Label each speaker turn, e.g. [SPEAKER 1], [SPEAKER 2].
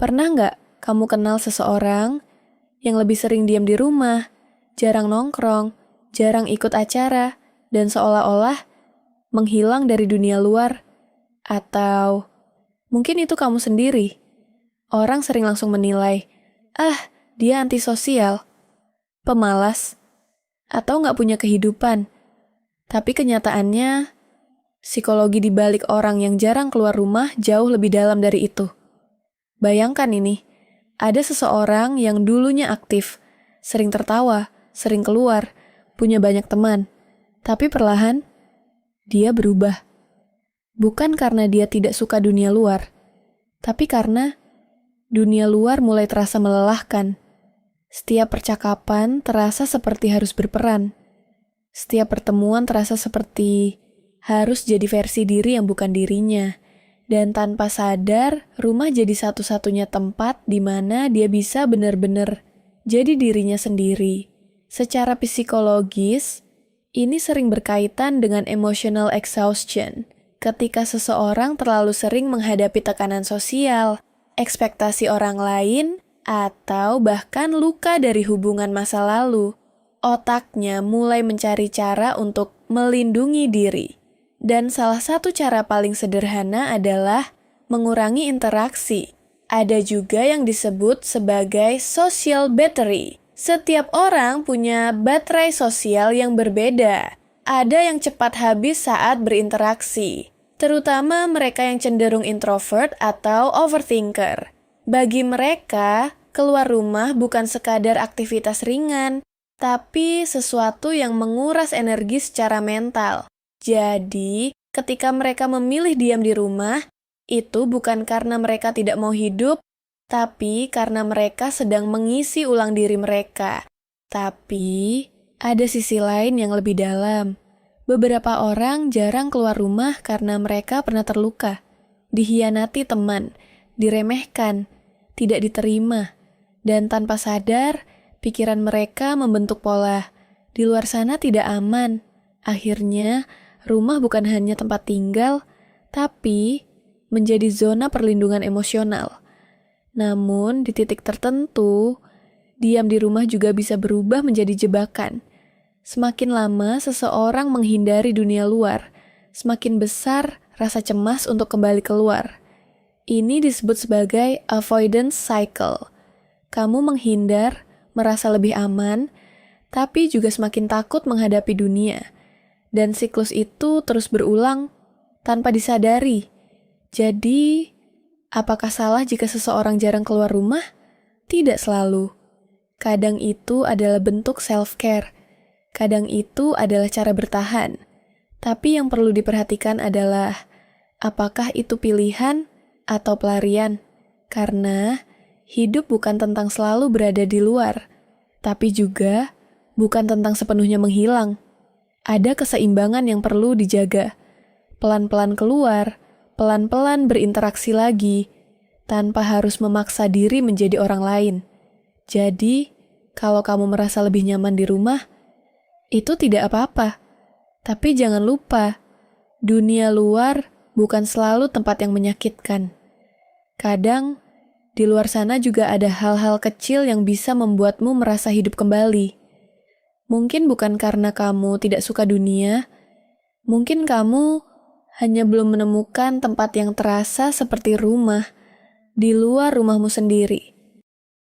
[SPEAKER 1] Pernah nggak kamu kenal seseorang yang lebih sering diam di rumah, jarang nongkrong, jarang ikut acara, dan seolah-olah menghilang dari dunia luar? Atau mungkin itu kamu sendiri. Orang sering langsung menilai, dia antisosial, pemalas, atau nggak punya kehidupan. Tapi kenyataannya, psikologi di balik orang yang jarang keluar rumah jauh lebih dalam dari itu. Bayangkan ini, ada seseorang yang dulunya aktif, sering tertawa, sering keluar, punya banyak teman. Tapi perlahan, dia berubah. Bukan karena dia tidak suka dunia luar, tapi karena dunia luar mulai terasa melelahkan. Setiap percakapan terasa seperti harus berperan. Setiap pertemuan terasa seperti harus jadi versi diri yang bukan dirinya. Dan tanpa sadar, rumah jadi satu-satunya tempat di mana dia bisa benar-benar jadi dirinya sendiri. Secara psikologis, ini sering berkaitan dengan emotional exhaustion. Ketika seseorang terlalu sering menghadapi tekanan sosial, ekspektasi orang lain, atau bahkan luka dari hubungan masa lalu, otaknya mulai mencari cara untuk melindungi diri. Dan salah satu cara paling sederhana adalah mengurangi interaksi. Ada juga yang disebut sebagai social battery. Setiap orang punya baterai sosial yang berbeda. Ada yang cepat habis saat berinteraksi, terutama mereka yang cenderung introvert atau overthinker. Bagi mereka, keluar rumah bukan sekadar aktivitas ringan, tapi sesuatu yang menguras energi secara mental. Jadi, ketika mereka memilih diam di rumah, itu bukan karena mereka tidak mau hidup, tapi karena mereka sedang mengisi ulang diri mereka. Tapi, ada sisi lain yang lebih dalam. Beberapa orang jarang keluar rumah karena mereka pernah terluka, dihianati teman, diremehkan, tidak diterima, dan tanpa sadar, pikiran mereka membentuk pola. Di luar sana tidak aman. Akhirnya, rumah bukan hanya tempat tinggal, tapi menjadi zona perlindungan emosional. Namun, di titik tertentu, diam di rumah juga bisa berubah menjadi jebakan. Semakin lama seseorang menghindari dunia luar, semakin besar rasa cemas untuk kembali keluar. Ini disebut sebagai avoidance cycle. Kamu menghindar, merasa lebih aman, tapi juga semakin takut menghadapi dunia. Dan siklus itu terus berulang tanpa disadari. Jadi, apakah salah jika seseorang jarang keluar rumah? Tidak selalu. Kadang itu adalah bentuk self-care. Kadang itu adalah cara bertahan. Tapi yang perlu diperhatikan adalah, apakah itu pilihan atau pelarian? Karena hidup bukan tentang selalu berada di luar, tapi juga bukan tentang sepenuhnya menghilang. Ada keseimbangan yang perlu dijaga. Pelan-pelan keluar, pelan-pelan berinteraksi lagi, tanpa harus memaksa diri menjadi orang lain. Jadi, kalau kamu merasa lebih nyaman di rumah, itu tidak apa-apa. Tapi jangan lupa, dunia luar bukan selalu tempat yang menyakitkan. Kadang, di luar sana juga ada hal-hal kecil yang bisa membuatmu merasa hidup kembali. Mungkin bukan karena kamu tidak suka dunia, mungkin kamu hanya belum menemukan tempat yang terasa seperti rumah, di luar rumahmu sendiri.